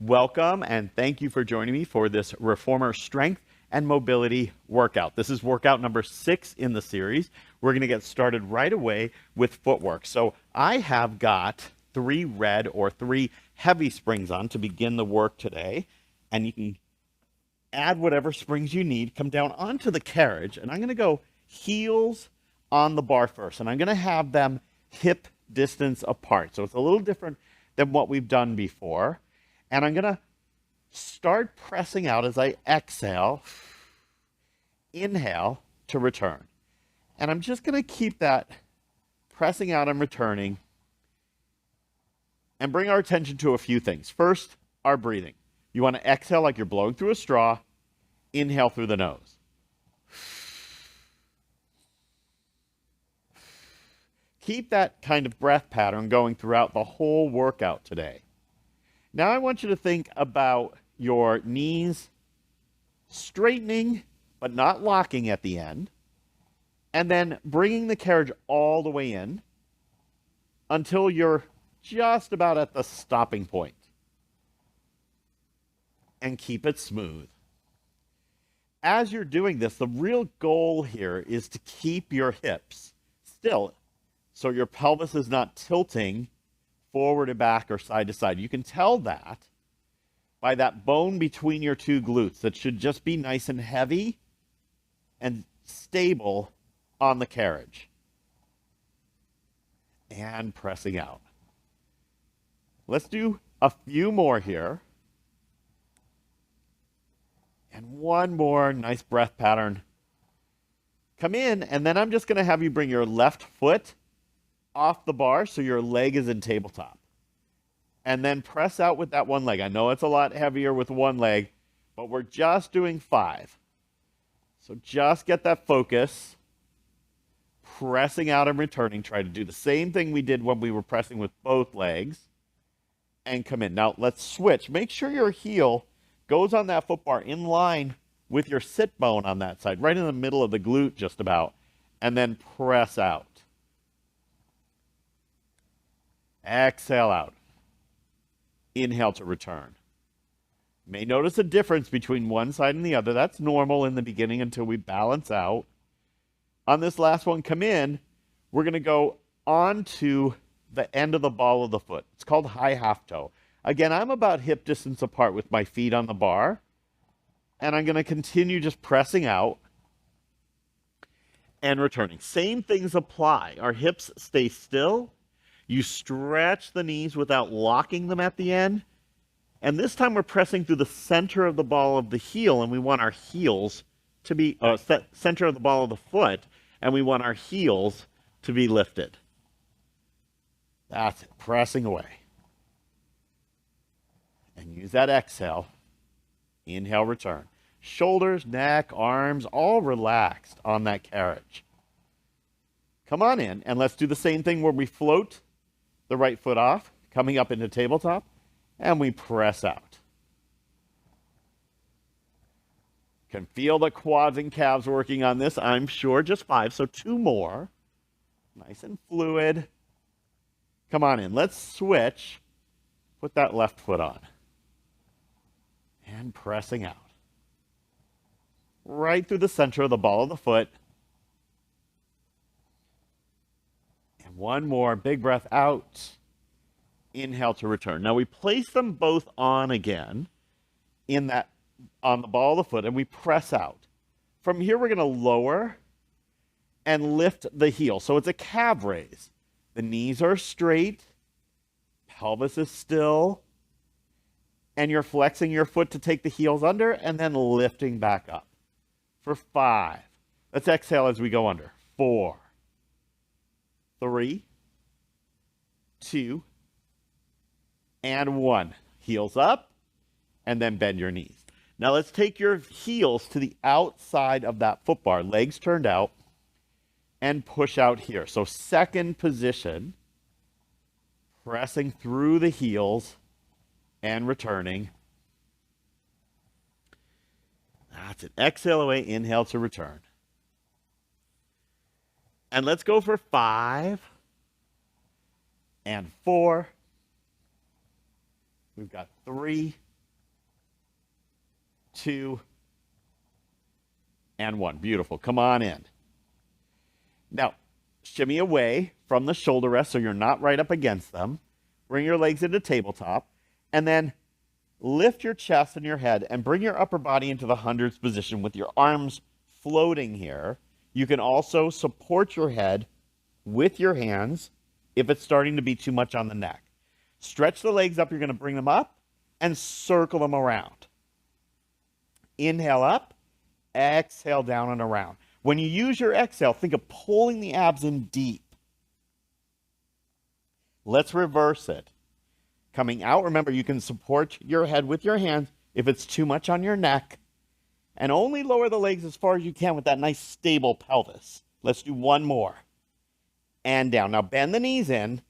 Welcome and thank you for joining me for this Reformer Strength and Mobility workout. This is workout number 6 in the series. We're going to get started right away with footwork. So I have got 3 red or 3 heavy springs on to begin the work today. And you can add whatever springs you need, come down onto the carriage, and I'm going to go heels on the bar first. And I'm going to have them hip distance apart. So it's a little different than what we've done before. And I'm going to start pressing out as I exhale, inhale to return. And I'm just going to keep that pressing out and returning and bring our attention to a few things. First, our breathing. You want to exhale like you're blowing through a straw, inhale through the nose. Keep that kind of breath pattern going throughout the whole workout today. Now I want you to think about your knees straightening but not locking at the end, and then bringing the carriage all the way in until you're just about at the stopping point. And keep it smooth. As you're doing this, the real goal here is to keep your hips still so your pelvis is not tilting forward and back or side to side. You can tell that by that bone between your two glutes that should just be nice and heavy and stable on the carriage. And pressing out. Let's do a few more here. And one more nice breath pattern. Come in, and then I'm just going to have you bring your left foot off the bar so your leg is in tabletop. And then press out with that one leg. I know it's a lot heavier with one leg, but we're just doing 5. So just get that focus. Pressing out and returning. Try to do the same thing we did when we were pressing with both legs. And come in. Now let's switch. Make sure your heel goes on that foot bar in line with your sit bone on that side, right in the middle of the glute just about. And then press out. Exhale out. Inhale to return. You may notice a difference between one side and the other. That's normal in the beginning until we balance out. On this last one, come in. We're going to go onto the end of the ball of the foot. It's called high half toe. Again, I'm about hip distance apart with my feet on the bar. And I'm going to continue just pressing out and returning. Same things apply. Our hips stay still. You stretch the knees without locking them at the end. And this time we're pressing through the center of the ball of the heel, and we want our heels to be, center of the ball of the foot, and we want our heels to be lifted. That's it, pressing away. And use that exhale. Inhale, return. Shoulders, neck, arms, all relaxed on that carriage. Come on in, and let's do the same thing where we float the right foot off, coming up into tabletop, and we press out. Can feel the quads and calves working on this, I'm sure. Just 5, so 2 more. Nice and fluid. Come on in. Let's switch. Put that left foot on. And pressing out. Right through the center of the ball of the foot. And one more. Big breath out. Inhale to return. Now we place them both on again on the ball of the foot, and we press out. From here, we're going to lower and lift the heel. So it's a calf raise. The knees are straight. Pelvis is still. And you're flexing your foot to take the heels under and then lifting back up. For 5. Let's exhale as we go under. 4, 3, 2, and 1. Heels up, and then bend your knees. Now let's take your heels to the outside of that foot bar, legs turned out, and push out here. So second position, pressing through the heels and returning. That's it. Exhale away, inhale to return. And let's go for 5 and 4. We've got 3 2, and 1. Beautiful. Come on in. Now, shimmy away from the shoulder rest so you're not right up against them. Bring your legs into tabletop, and then lift your chest and your head and bring your upper body into the hundreds position with your arms floating here. You can also support your head with your hands if it's starting to be too much on the neck. Stretch the legs up. You're going to bring them up and circle them around. Inhale up, exhale down and around. When you use your exhale, think of pulling the abs in deep. Let's reverse it. Coming out, remember, you can support your head with your hands if it's too much on your neck. And only lower the legs as far as you can with that nice stable pelvis. Let's do one more. And down. Now bend the knees in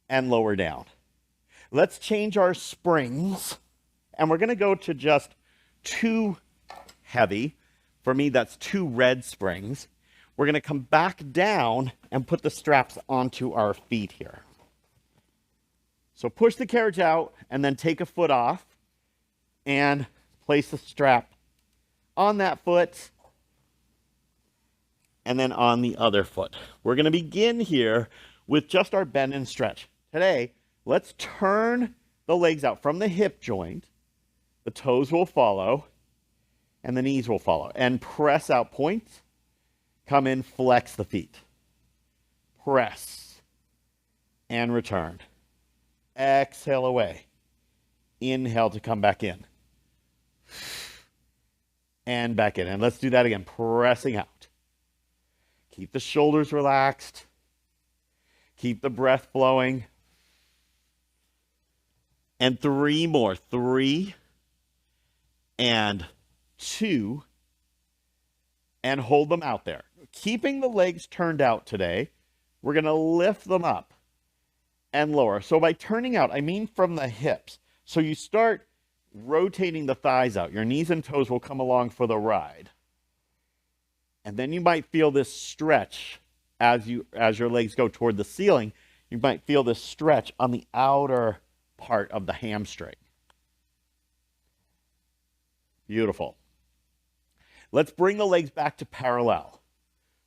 and lower down. Let's change our springs. And we're going to go to just 2 heavy. For me, that's 2 red springs. We're going to come back down and put the straps onto our feet here. So push the carriage out and then take a foot off and place the strap on that foot and then on the other foot. We're going to begin here with just our bend and stretch. Today, let's turn the legs out from the hip joint. The toes will follow and the knees will follow. And press out, point, come in, flex the feet. Press and return. Exhale away. Inhale to come back in. And back in. And let's do that again. Pressing out. Keep the shoulders relaxed. Keep the breath flowing. And 3 more. 3 and 2. And hold them out there. Keeping the legs turned out today, we're going to lift them up and lower. So by turning out, I mean from the hips. So you start rotating the thighs out. Your knees and toes will come along for the ride. And then you might feel this stretch as your legs go toward the ceiling. You might feel this stretch on the outer part of the hamstring. Beautiful. Let's bring the legs back to parallel.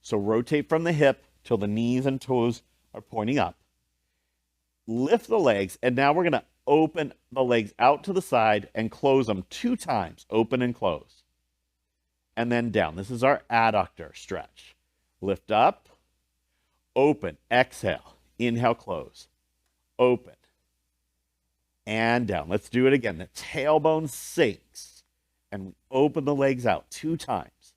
So rotate from the hip till the knees and toes are pointing up. Lift the legs, and now we're going to open the legs out to the side and close them 2 times. Open and close. And then down. This is our adductor stretch. Lift up, open, exhale, inhale, close, open, and down. Let's do it again. The tailbone sinks, and we open the legs out 2 times.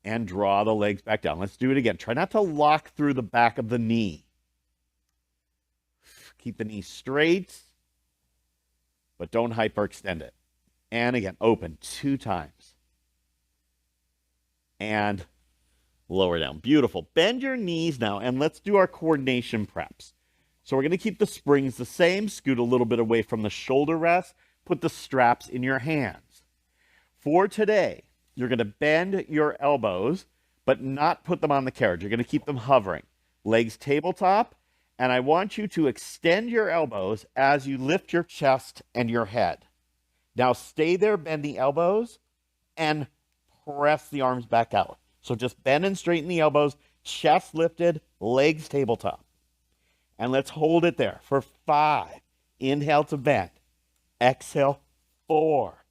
And draw the legs back down. Let's do it again. Try not to lock through the back of the knee. Keep the knee straight, but don't hyperextend it. And again, open 2 times. And lower down. Beautiful. Bend your knees now, and let's do our coordination preps. So we're going to keep the springs the same. Scoot a little bit away from the shoulder rest. Put the straps in your hands. For today, you're going to bend your elbows, but not put them on the carriage. You're going to keep them hovering. Legs tabletop. And I want you to extend your elbows as you lift your chest and your head. Now stay there, bend the elbows, and press the arms back out. So just bend and straighten the elbows, chest lifted, legs tabletop. And let's hold it there for 5. Inhale to bend. Exhale, 4.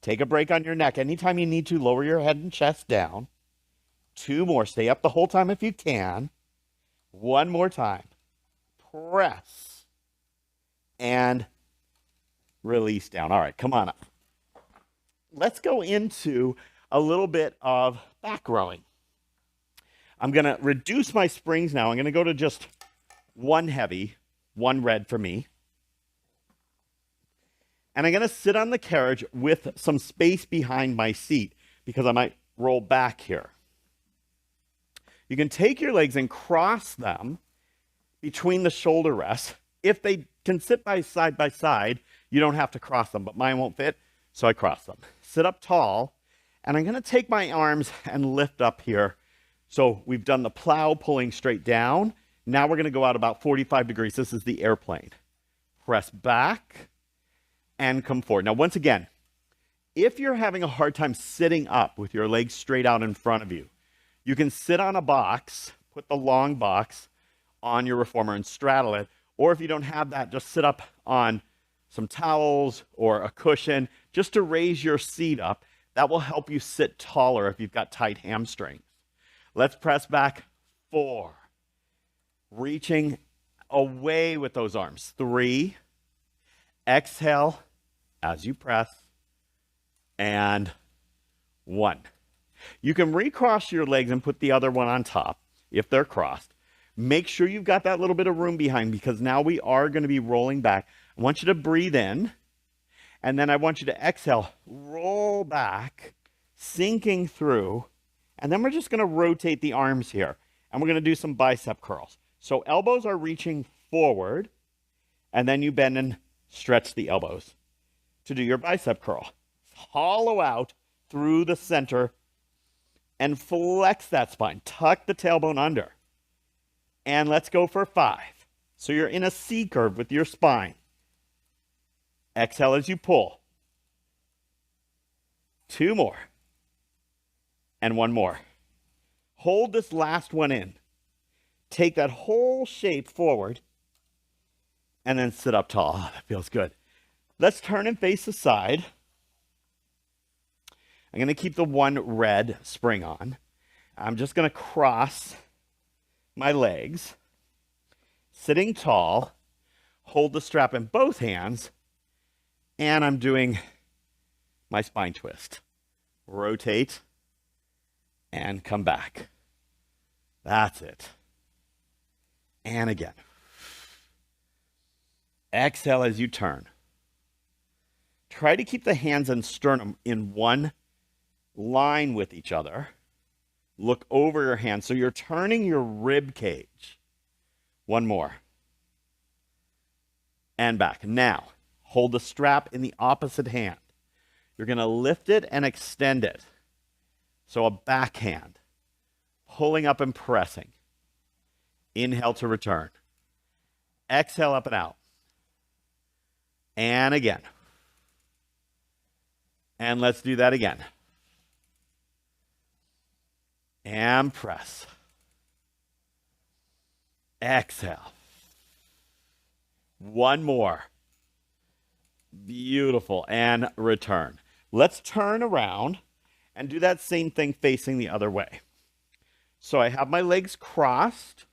Take a break on your neck. Anytime you need to, lower your head and chest down. 2 more. Stay up the whole time if you can. 1 more time. Press and release down. All right, come on up. Let's go into a little bit of back rowing. I'm going to reduce my springs now. I'm going to go to just 1 heavy, 1 red for me. And I'm going to sit on the carriage with some space behind my seat because I might roll back here. You can take your legs and cross them between the shoulder rests. If they can sit by side, you don't have to cross them, but mine won't fit, so I cross them. Sit up tall, and I'm going to take my arms and lift up here. So we've done the plow pulling straight down. Now we're going to go out about 45 degrees. This is the airplane. Press back and come forward. Now, once again, If you're having a hard time sitting up with your legs straight out in front of you, you can sit on a box, put the long box on your reformer and straddle it. Or if you don't have that, just sit up on some towels or a cushion just to raise your seat up. That will help you sit taller if you've got tight hamstrings. Let's press back. 4. Reaching away with those arms. 3. Exhale as you press. And 1. You can recross your legs and put the other one on top if they're crossed. Make sure you've got that little bit of room behind, because now we are going to be rolling back. I want you to breathe in, and then I want you to exhale, roll back, sinking through, and then we're just going to rotate the arms here, and we're going to do some bicep curls. So elbows are reaching forward, and then you bend and stretch the elbows to do your bicep curl. Hollow out through the center and flex that spine. Tuck the tailbone under. And let's go for 5. So you're in a C curve with your spine. Exhale as you pull. 2 more. And 1 more. Hold this last one in. Take that whole shape forward. And then sit up tall. Oh, that feels good. Let's turn and face the side. I'm going to keep the one red spring on. I'm just going to cross my legs, sitting tall, hold the strap in both hands, and I'm doing my spine twist. Rotate and come back. That's it. And again. Exhale as you turn. Try to keep the hands and sternum in one line with each other. Look over your hands. So you're turning your rib cage. 1 more. And back. Now, hold the strap in the opposite hand. You're going to lift it and extend it. So a backhand. Pulling up and pressing. Inhale to return. Exhale up and out. And again. And let's do that again. And press. Exhale. 1 more. Beautiful. And return. Let's turn around and do that same thing facing the other way. So I have my legs crossed.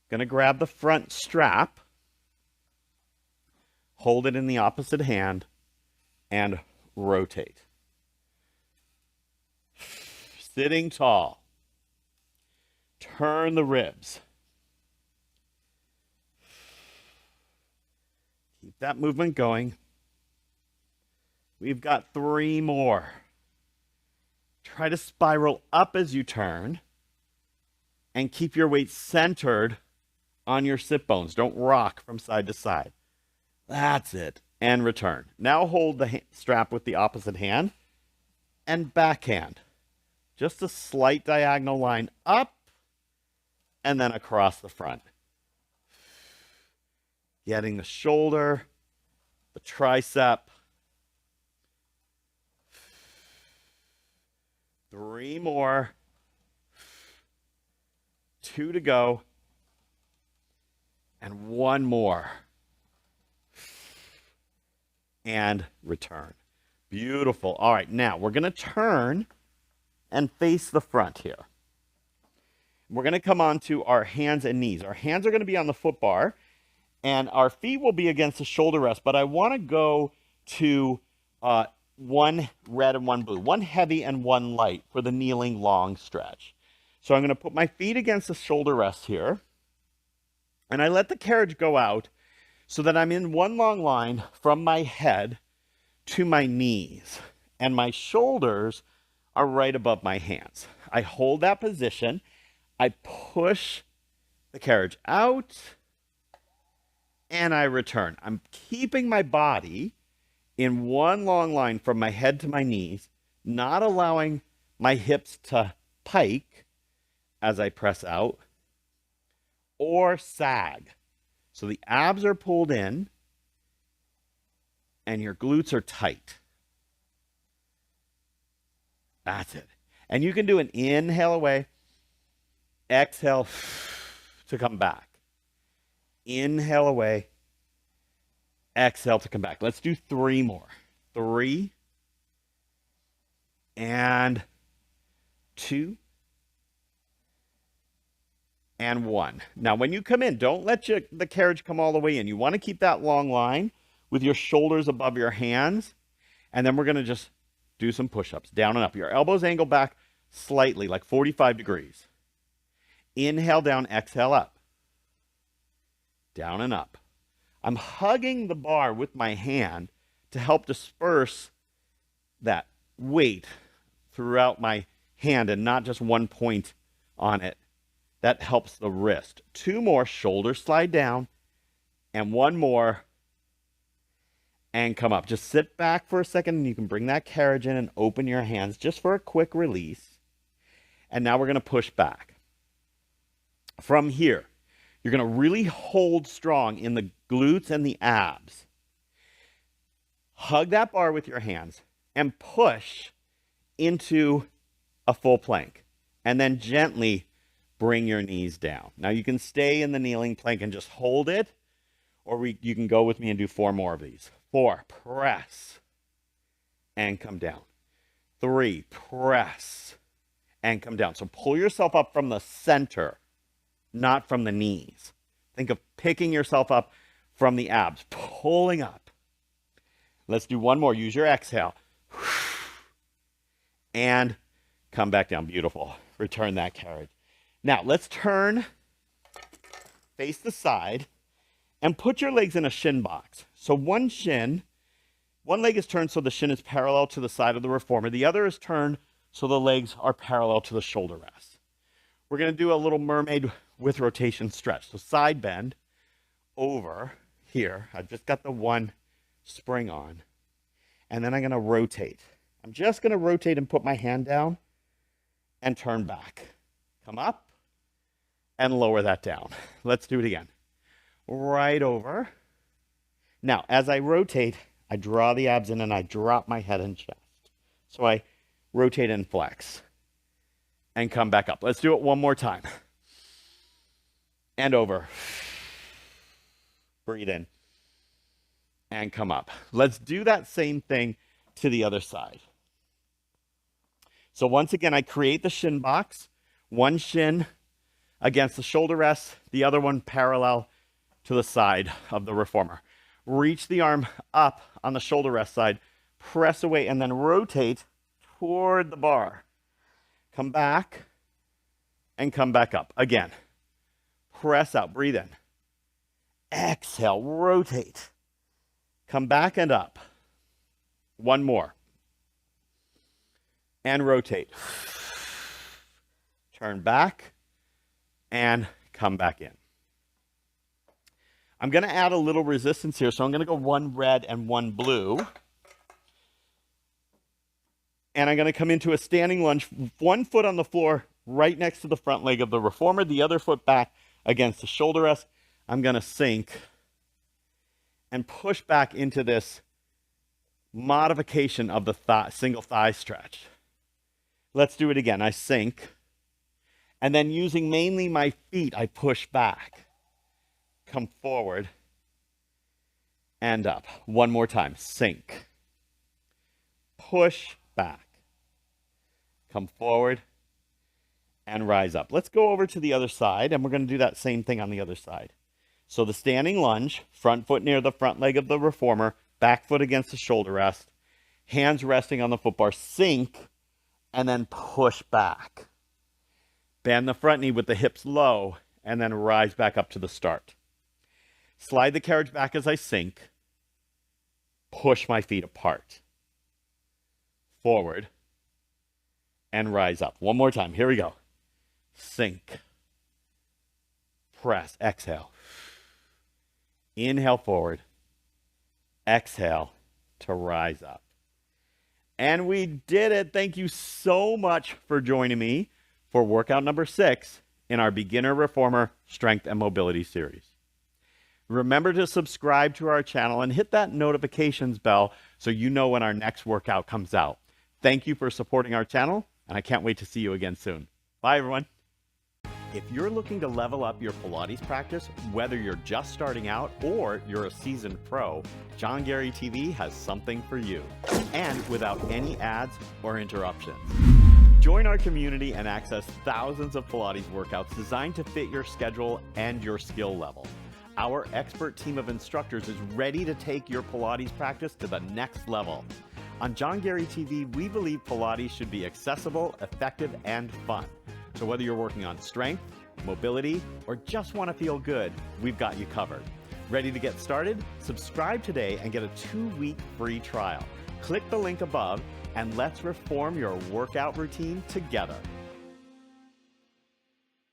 Going to grab the front strap. Hold it in the opposite hand and rotate. Sitting tall. Turn the ribs. Keep that movement going. We've got 3 more. Try to spiral up as you turn and keep your weight centered on your sit bones. Don't rock from side to side. That's it. And return. Now hold the strap with the opposite hand and backhand. Just a slight diagonal line up and then across the front. Getting the shoulder, the tricep. 3 more. 2 to go. And 1 more. And return. Beautiful. All right, now we're going to turn and face the front here. We're going to come on to our hands and knees. Our hands are going to be on the foot bar, and our feet will be against the shoulder rest, but I want to go to 1 red and 1 blue, 1 heavy and 1 light for the kneeling long stretch. So I'm going to put my feet against the shoulder rest here, and I let the carriage go out so that I'm in 1 long line from my head to my knees, and my shoulders are right above my hands. I hold that position. I push the carriage out, and I return. I'm keeping my body in 1 long line from my head to my knees, not allowing my hips to pike as I press out or sag. So the abs are pulled in and your glutes are tight. That's it. And you can do an inhale away, exhale to come back. Inhale away, exhale to come back. Let's do 3 more. 3 and 2 and 1. Now, when you come in, don't let the carriage come all the way in. You want to keep that long line with your shoulders above your hands. And then we're going to just do some push-ups, down and up. Your elbows angle back slightly, like 45 degrees. Inhale down, exhale up. Down and up. I'm hugging the bar with my hand to help disperse that weight throughout my hand and not just one point on it. That helps the wrist. 2 more, shoulders slide down, and 1 more, and come up. Just sit back for a second, and you can bring that carriage in and open your hands just for a quick release. And now we're going to push back. From here, you're going to really hold strong in the glutes and the abs. Hug that bar with your hands and push into a full plank. And then gently bring your knees down. Now you can stay in the kneeling plank and just hold it, or you can go with me and do 4 more of these. 4, press and come down. 3, press and come down. So pull yourself up from the center, not from the knees. Think of picking yourself up from the abs, pulling up. Let's do 1 more. Use your exhale. And come back down. Beautiful. Return that carriage. Now, let's turn, face the side, and put your legs in a shin box. So one leg is turned so the shin is parallel to the side of the reformer. The other is turned so the legs are parallel to the shoulder rest. We're going to do a little mermaid with rotation stretch. So side bend over here. I've just got the 1 spring on. And then I'm going to rotate. I'm just going to rotate and put my hand down and turn back. Come up and lower that down. Let's do it again. Right over. Now, as I rotate, I draw the abs in and I drop my head and chest. So I rotate and flex and come back up. Let's do it 1 more time. And over. Breathe in and come up. Let's do that same thing to the other side. So once again, I create the shin box. 1 shin against the shoulder rest, the other one parallel to the side of the reformer. Reach the arm up on the shoulder rest side, press away, and then rotate toward the bar. Come back and come back up. Again, press out, breathe in. Exhale, rotate. Come back and up. 1 more. And rotate. Turn back and come back in. I'm going to add a little resistance here, so I'm going to go 1 red and 1 blue. And I'm going to come into a standing lunge, 1 foot on the floor right next to the front leg of the reformer, the other foot back against the shoulder rest. I'm going to sink and push back into this modification of the single thigh stretch. Let's do it again. I sink. And then using mainly my feet, I push back. Come forward and up. 1 more time. Sink. Push back. Come forward and rise up. Let's go over to the other side, and we're going to do that same thing on the other side. So the standing lunge, front foot near the front leg of the reformer, back foot against the shoulder rest, hands resting on the foot bar, sink, and then push back. Bend the front knee with the hips low, and then rise back up to the start. Slide the carriage back as I sink. Push my feet apart. Forward. And rise up. 1 more time. Here we go. Sink. Press. Exhale. Inhale forward. Exhale to rise up. And we did it. Thank you so much for joining me for workout number 6 in our Beginner Reformer Strength and Mobility series. Remember to subscribe to our channel and hit that notifications bell so you know when our next workout comes out. Thank you for supporting our channel, and I can't wait to see you again soon. Bye, everyone. If you're looking to level up your Pilates practice, whether you're just starting out or you're a seasoned pro, John Gary TV has something for you, and without any ads or interruptions. Join our community and access thousands of Pilates workouts designed to fit your schedule and your skill level. Our expert team of instructors is ready to take your Pilates practice to the next level. On John Gary TV, we believe Pilates should be accessible, effective, and fun. So whether you're working on strength, mobility, or just want to feel good, we've got you covered. Ready to get started? Subscribe today and get a 2-week free trial. Click the link above and let's reform your workout routine together.